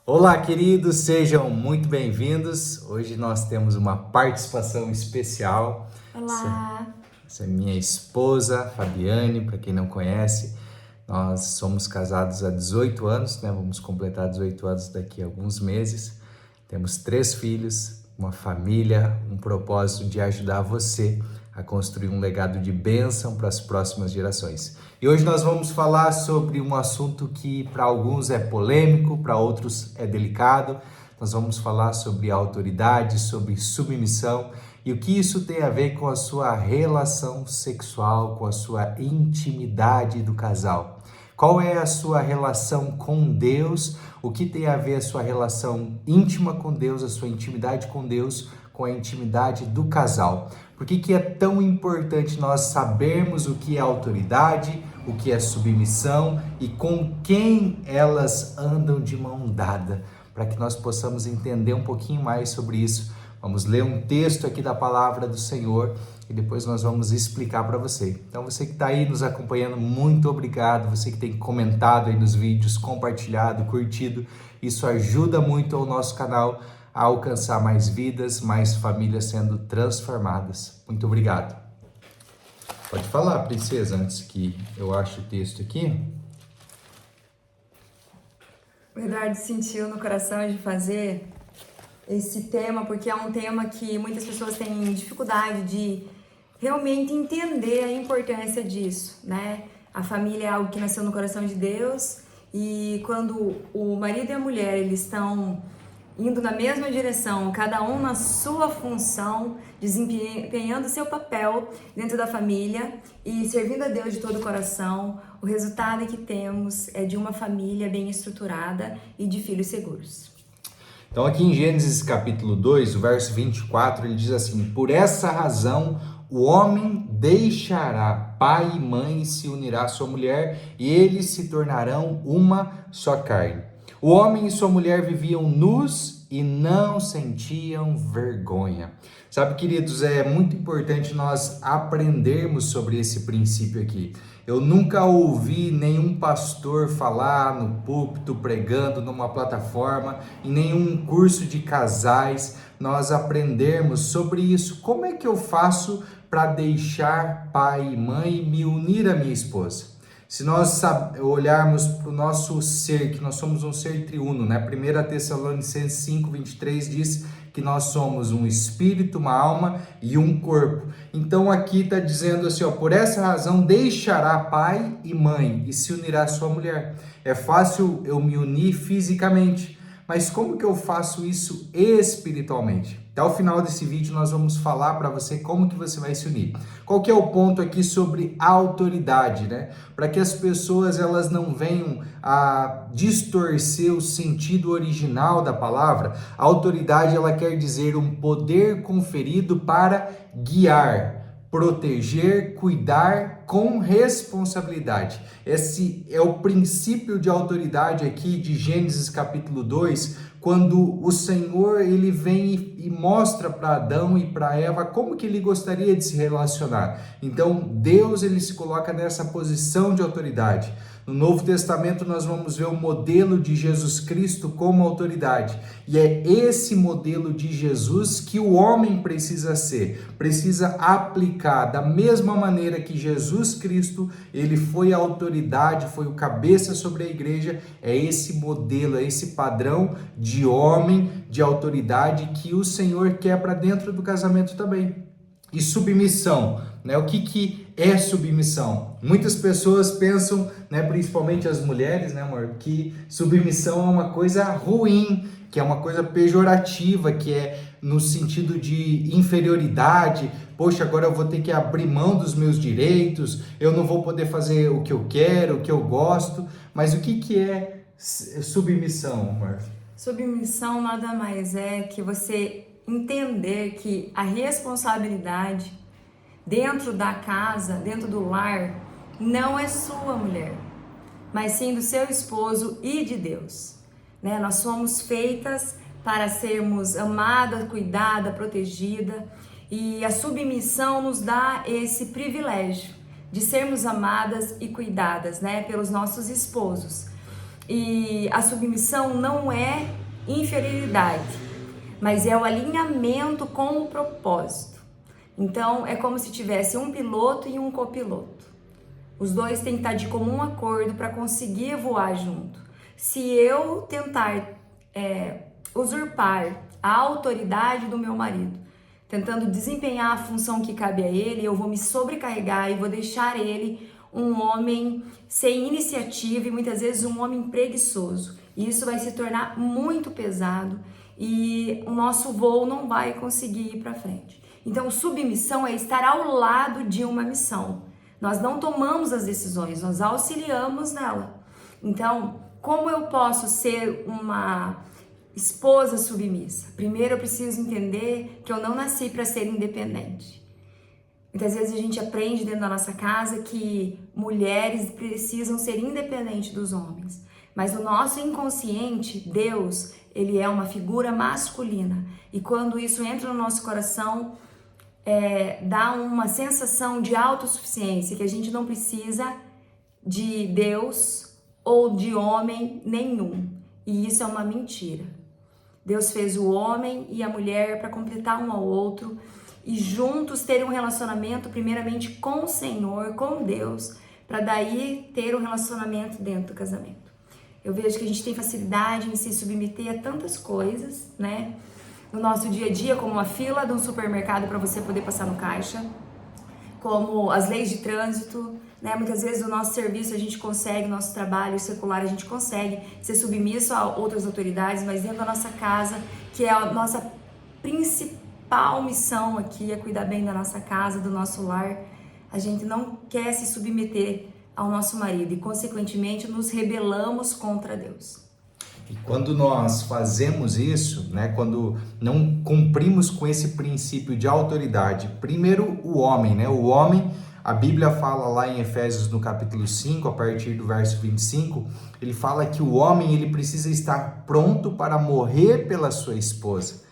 Olá, queridos, sejam muito bem-vindos. Hoje nós temos uma participação especial. Essa, Olá! essa é minha esposa, Fabiane, para quem não conhece. Nós somos casados há 18 anos, né? Vamos completar 18 anos daqui a alguns meses. Temos 3 filhos, uma família, um propósito de ajudar você a construir um legado de bênção para as próximas gerações. E hoje nós vamos falar sobre um assunto que para alguns é polêmico, para outros é delicado. Nós vamos falar sobre autoridade, sobre submissão e o que isso tem a ver com a sua relação sexual, com a sua intimidade do casal. Qual é a sua relação com Deus? O que tem a ver a sua relação íntima com Deus, a sua intimidade com Deus, com a intimidade do casal? Por que é tão importante nós sabermos o que é autoridade, o que é submissão e com quem elas andam de mão dada? Para que nós possamos entender um pouquinho mais sobre isso. Vamos ler um texto aqui da palavra do Senhor e depois nós vamos explicar para você. Então você que está aí nos acompanhando, muito obrigado. Você que tem comentado aí nos vídeos, compartilhado, curtido, isso ajuda muito o nosso canal a alcançar mais vidas, mais famílias sendo transformadas. Muito obrigado. Pode falar, princesa, antes que eu ache o texto aqui. O Eduardo sentiu no coração de fazer esse tema, porque é um tema que muitas pessoas têm dificuldade de realmente entender a importância disso, né? A família é algo que nasceu no coração de Deus e quando o marido e a mulher eles estão indo na mesma direção, cada um na sua função, desempenhando seu papel dentro da família e servindo a Deus de todo o coração, o resultado que temos é de uma família bem estruturada e de filhos seguros. Então aqui em Gênesis capítulo 2, o verso 24, ele diz assim: por essa razão o homem deixará pai e mãe e se unirá à sua mulher e eles se tornarão uma só carne. O homem e sua mulher viviam nus e não sentiam vergonha. Sabe, queridos, é muito importante nós aprendermos sobre esse princípio aqui. Eu nunca ouvi nenhum pastor falar no púlpito, pregando numa plataforma, em nenhum curso de casais, nós aprendermos sobre isso. Como é que eu faço para deixar pai e mãe e me unir à minha esposa? Se nós olharmos para o nosso ser, que nós somos um ser triuno, né? 1 Tessalonicenses 5:23 diz que nós somos um espírito, uma alma e um corpo. Então aqui está dizendo assim, ó, por essa razão deixará pai e mãe e se unirá à sua mulher. É fácil eu me unir fisicamente, mas como que eu faço isso espiritualmente? Até o final desse vídeo nós vamos falar para você como que você vai se unir. Qual que é o ponto aqui sobre autoridade, né? Para que as pessoas elas não venham a distorcer o sentido original da palavra, a autoridade ela quer dizer um poder conferido para guiar, proteger, cuidar com responsabilidade. Esse é o princípio de autoridade aqui de Gênesis capítulo 2, quando o Senhor ele vem e mostra para Adão e para Eva como que ele gostaria de se relacionar. Então Deus ele se coloca nessa posição de autoridade. No Novo Testamento nós vamos ver o modelo de Jesus Cristo como autoridade. E é esse modelo de Jesus que o homem precisa ser, precisa aplicar da mesma maneira que Jesus Cristo, ele foi a autoridade, foi o cabeça sobre a igreja. É esse modelo, é esse padrão de homem, de autoridade que o Senhor quer para dentro do casamento também. E submissão, né? O que é submissão? Muitas pessoas pensam, né, principalmente as mulheres, né, amor, que submissão é uma coisa ruim, que é uma coisa pejorativa, que é no sentido de inferioridade. Poxa, agora eu vou ter que abrir mão dos meus direitos, eu não vou poder fazer o que eu quero, o que eu gosto. Mas o que é submissão, amor? Submissão nada mais é que você entender que a responsabilidade dentro da casa, dentro do lar, não é sua, mulher, mas sim do seu esposo e de Deus, né? Nós somos feitas para sermos amada, cuidada, protegida, e a submissão nos dá esse privilégio de sermos amadas e cuidadas, né, pelos nossos esposos. E a submissão não é inferioridade, mas é o alinhamento com o propósito. Então, é como se tivesse um piloto e um copiloto. Os dois têm que estar de comum acordo para conseguir voar junto. Se eu tentar usurpar a autoridade do meu marido, tentando desempenhar a função que cabe a ele, eu vou me sobrecarregar e vou deixar ele um homem sem iniciativa e muitas vezes um homem preguiçoso. E isso vai se tornar muito pesado e o nosso voo não vai conseguir ir para frente. Então, submissão é estar ao lado de uma missão. Nós não tomamos as decisões, nós auxiliamos nela. Então, como eu posso ser uma esposa submissa? Primeiro, eu preciso entender que eu não nasci para ser independente. Muitas vezes a gente aprende dentro da nossa casa que mulheres precisam ser independentes dos homens. Mas no nosso inconsciente, Deus, ele é uma figura masculina. E quando isso entra no nosso coração, dá uma sensação de autossuficiência, que a gente não precisa de Deus ou de homem nenhum. E isso é uma mentira. Deus fez o homem e a mulher para completar um ao outro e juntos ter um relacionamento primeiramente com o Senhor, com Deus, para daí ter um relacionamento dentro do casamento. Eu vejo que a gente tem facilidade em se submeter a tantas coisas, né? No nosso dia a dia, como a fila de um supermercado para você poder passar no caixa, como as leis de trânsito, né? Muitas vezes o nosso serviço a gente consegue, nosso trabalho secular a gente consegue ser submisso a outras autoridades, mas dentro da nossa casa, que é a nossa principal missão aqui, é cuidar bem da nossa casa, do nosso lar, a gente não quer se submeter ao nosso marido e, consequentemente, nos rebelamos contra Deus. E quando nós fazemos isso, né, quando não cumprimos com esse princípio de autoridade, primeiro o homem, né, o homem, a Bíblia fala lá em Efésios no capítulo 5, a partir do verso 25, ele fala que o homem ele precisa estar pronto para morrer pela sua esposa.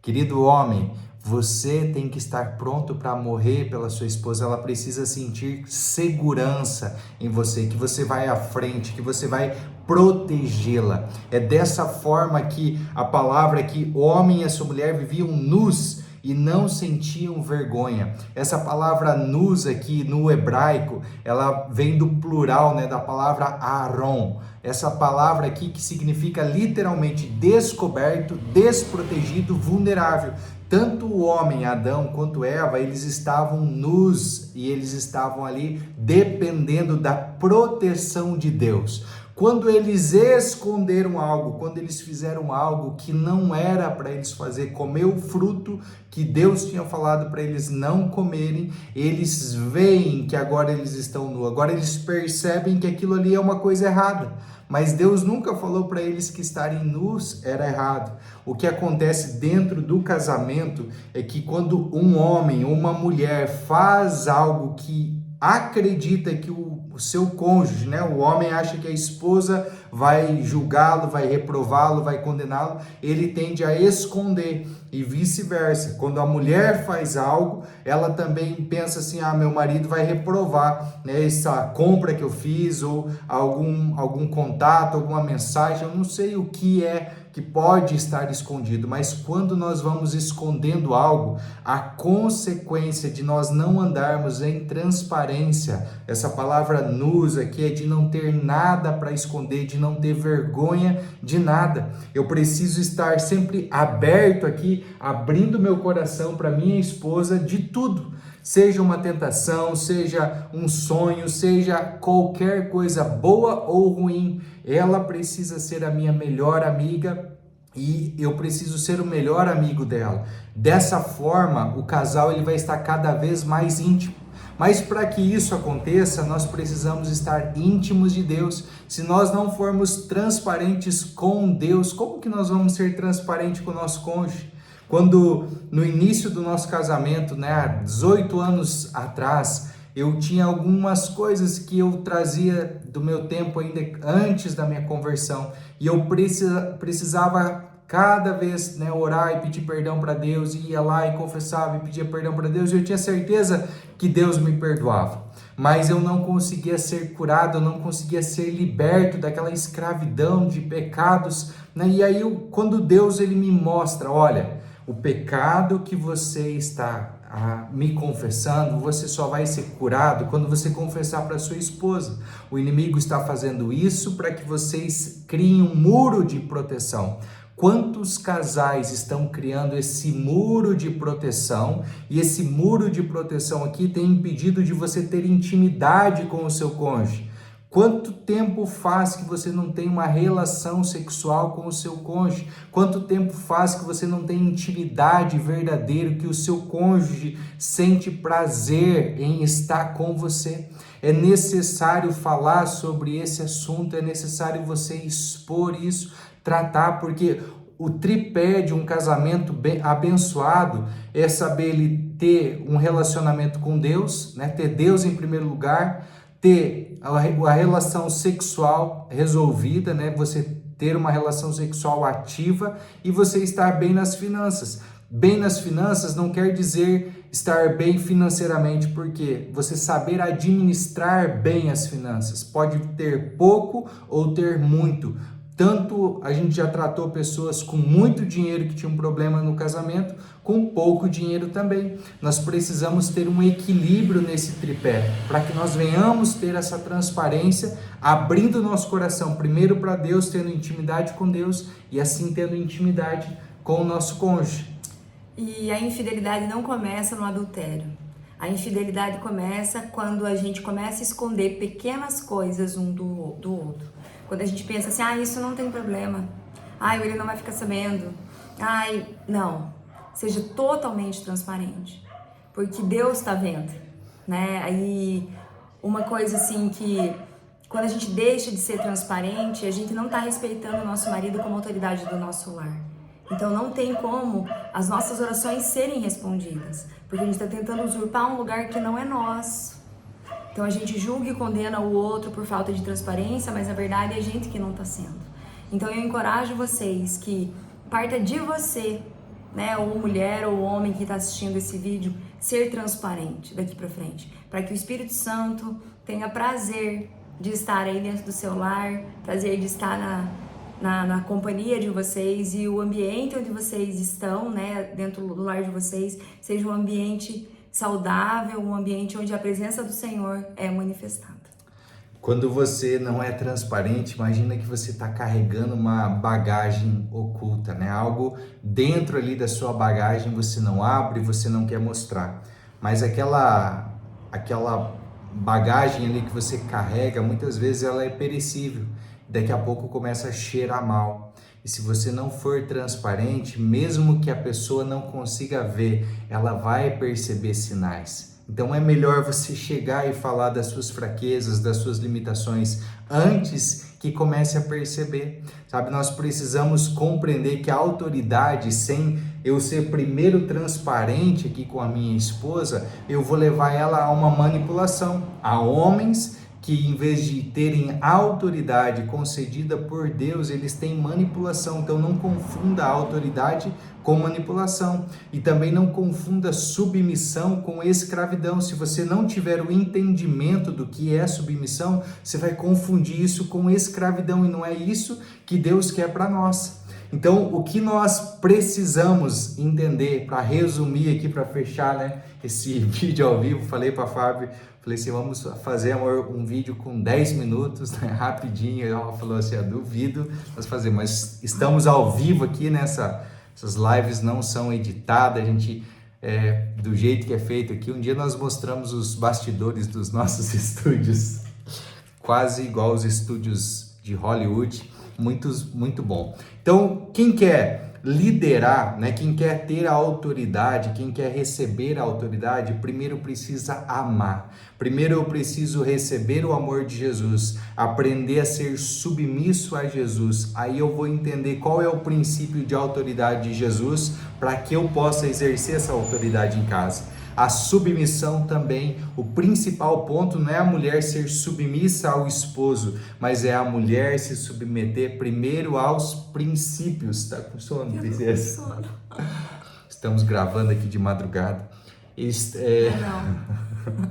Querido homem, você tem que estar pronto para morrer pela sua esposa, ela precisa sentir segurança em você, que você vai à frente, que você vai protegê-la. É dessa forma que a palavra é que o homem e a sua mulher viviam nus e não sentiam vergonha. Essa palavra nus aqui no hebraico, ela vem do plural, né, da palavra Aaron. Essa palavra aqui que significa literalmente descoberto, desprotegido, vulnerável. Tanto o homem, Adão, quanto Eva, eles estavam nus e eles estavam ali dependendo da proteção de Deus. Quando eles esconderam algo, quando eles fizeram algo que não era para eles fazer, comer o fruto que Deus tinha falado para eles não comerem, eles veem que agora eles estão nus, agora eles percebem que aquilo ali é uma coisa errada. Mas Deus nunca falou para eles que estarem nus era errado. O que acontece dentro do casamento é que quando um homem ou uma mulher faz algo que acredita que o seu cônjuge, né, o homem acha que a esposa vai julgá-lo, vai reprová-lo, vai condená-lo, ele tende a esconder e vice-versa. Quando a mulher faz algo, ela também pensa assim, meu marido vai reprovar, né, essa compra que eu fiz ou algum contato, alguma mensagem, eu não sei o que é que pode estar escondido, mas quando nós vamos escondendo algo, a consequência de nós não andarmos em transparência, essa palavra nus aqui é de não ter nada para esconder, de não ter vergonha de nada. Eu preciso estar sempre aberto aqui, abrindo meu coração para minha esposa de tudo. Seja uma tentação, seja um sonho, seja qualquer coisa boa ou ruim, ela precisa ser a minha melhor amiga e eu preciso ser o melhor amigo dela. Dessa forma, o casal ele vai estar cada vez mais íntimo. Mas para que isso aconteça, nós precisamos estar íntimos de Deus. Se nós não formos transparentes com Deus, como que nós vamos ser transparentes com o nosso cônjuge? Quando no início do nosso casamento, né, há 18 anos atrás, eu tinha algumas coisas que eu trazia do meu tempo ainda antes da minha conversão e eu precisava cada vez, né, orar e pedir perdão para Deus, e ia lá e confessava e pedia perdão para Deus e eu tinha certeza que Deus me perdoava. mas eu não conseguia ser curado, eu não conseguia ser liberto daquela escravidão de pecados, né? E aí, quando Deus ele me mostra, olha, o pecado que você está me confessando, você só vai ser curado quando você confessar para sua esposa. O inimigo está fazendo isso para que vocês criem um muro de proteção. Quantos casais estão criando esse muro de proteção? E esse muro de proteção aqui tem impedido de você ter intimidade com o seu cônjuge. Quanto tempo faz que você não tem uma relação sexual com o seu cônjuge? Quanto tempo faz que você não tem intimidade verdadeira, que o seu cônjuge sente prazer em estar com você? É necessário falar sobre esse assunto, é necessário você expor isso, tratar, porque o tripé de um casamento bem abençoado é saber ele ter um relacionamento com Deus, né? Ter Deus em primeiro lugar, ter a relação sexual resolvida, né? Você ter uma relação sexual ativa e você estar bem nas finanças. Bem nas finanças não quer dizer estar bem financeiramente, porque você saber administrar bem as finanças. Pode ter pouco ou ter muito. Tanto a gente já tratou pessoas com muito dinheiro que tinham problema no casamento, com pouco dinheiro também. Nós precisamos ter um equilíbrio nesse tripé, para que nós venhamos ter essa transparência, abrindo nosso coração primeiro para Deus, tendo intimidade com Deus e assim tendo intimidade com o nosso cônjuge. E a infidelidade não começa no adultério. A infidelidade começa quando a gente começa a esconder pequenas coisas um do outro. Quando a gente pensa assim, isso não tem problema, ele não vai ficar sabendo, não, seja totalmente transparente, porque Deus está vendo, né? Aí uma coisa assim que quando a gente deixa de ser transparente, a gente não está respeitando o nosso marido como autoridade do nosso lar. Então não tem como as nossas orações serem respondidas, porque a gente está tentando usurpar um lugar que não é nosso. Então a gente julga e condena o outro por falta de transparência, mas na verdade é a gente que não está sendo. Então eu encorajo vocês que parta de você, né, ou mulher ou homem que está assistindo esse vídeo, ser transparente daqui para frente, para que o Espírito Santo tenha prazer de estar aí dentro do seu lar, prazer de estar na companhia de vocês e o ambiente onde vocês estão, né, dentro do lar de vocês, seja um ambiente saudável, um ambiente onde a presença do Senhor é manifestada. Quando você não é transparente, imagina que você está carregando uma bagagem oculta, né? Algo dentro ali da sua bagagem você não abre, você não quer mostrar. Mas aquela bagagem ali que você carrega, muitas vezes ela é perecível. Daqui a pouco começa a cheirar mal. E se você não for transparente, mesmo que a pessoa não consiga ver, ela vai perceber sinais. Então é melhor você chegar e falar das suas fraquezas, das suas limitações, antes que comece a perceber. Sabe, nós precisamos compreender que a autoridade, sem eu ser primeiro transparente aqui com a minha esposa, eu vou levar ela a uma manipulação. Há homens que em vez de terem autoridade concedida por Deus, eles têm manipulação. Então não confunda a autoridade com manipulação e também não confunda submissão com escravidão. Se você não tiver o entendimento do que é submissão, você vai confundir isso com escravidão e não é isso que Deus quer para nós. Então, o que nós precisamos entender, para resumir aqui, para fechar, né, esse vídeo ao vivo, falei para a Fábio, falei assim, vamos fazer, amor, um vídeo com 10 minutos, né, rapidinho. Ela falou assim, eu duvido nós fazer, mas estamos ao vivo aqui, essas lives não são editadas, a gente, do jeito que é feito aqui, um dia nós mostramos os bastidores dos nossos estúdios, quase igual aos estúdios de Hollywood, muito bom. Então, quem quer liderar, né, quem quer ter a autoridade, quem quer receber a autoridade, primeiro precisa amar. Primeiro eu preciso receber o amor de Jesus, aprender a ser submisso a Jesus. Aí eu vou entender qual é o princípio de autoridade de Jesus para que eu possa exercer essa autoridade em casa. A submissão também, o principal ponto não é a mulher ser submissa ao esposo, mas é a mulher se submeter primeiro aos princípios. Tá com sono, princesa? Estamos gravando aqui de madrugada. Não.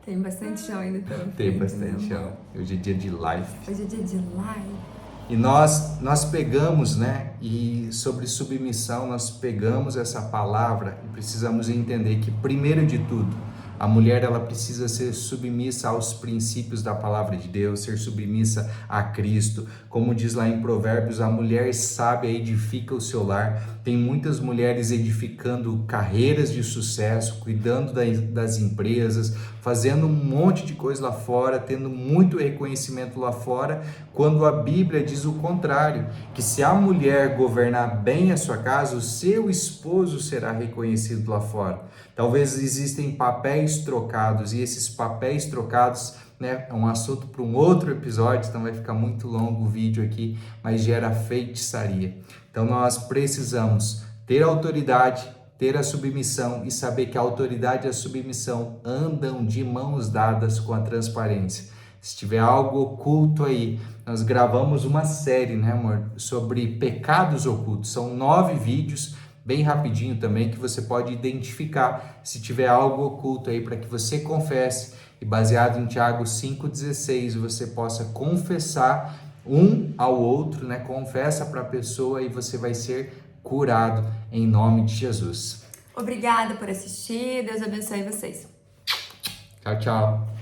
Tem bastante chão ainda pela frente. Tem bastante chão. Hoje é dia de live. Hoje é dia de live. E nós pegamos, né? E sobre submissão, nós pegamos essa palavra e precisamos entender que, primeiro de tudo, a mulher ela precisa ser submissa aos princípios da palavra de Deus, ser submissa a Cristo. Como diz lá em Provérbios, a mulher sábia edifica o seu lar. Tem muitas mulheres edificando carreiras de sucesso, cuidando das empresas, fazendo um monte de coisa lá fora, tendo muito reconhecimento lá fora, quando a Bíblia diz o contrário, que se a mulher governar bem a sua casa, o seu esposo será reconhecido lá fora. Talvez existem papéis trocados, e esses papéis trocados, né, é um assunto para um outro episódio, então vai ficar muito longo o vídeo aqui, mas gera feitiçaria. Então nós precisamos ter autoridade, ter a submissão e saber que a autoridade e a submissão andam de mãos dadas com a transparência. Se tiver algo oculto aí, nós gravamos uma série, né, amor, sobre pecados ocultos. São 9 vídeos, bem rapidinho também, que você pode identificar se tiver algo oculto aí para que você confesse. E baseado em Tiago 5,16, você possa confessar um ao outro, né? Confessa para a pessoa e você vai ser curado em nome de Jesus. Obrigada por assistir. Deus abençoe vocês. Tchau, tchau.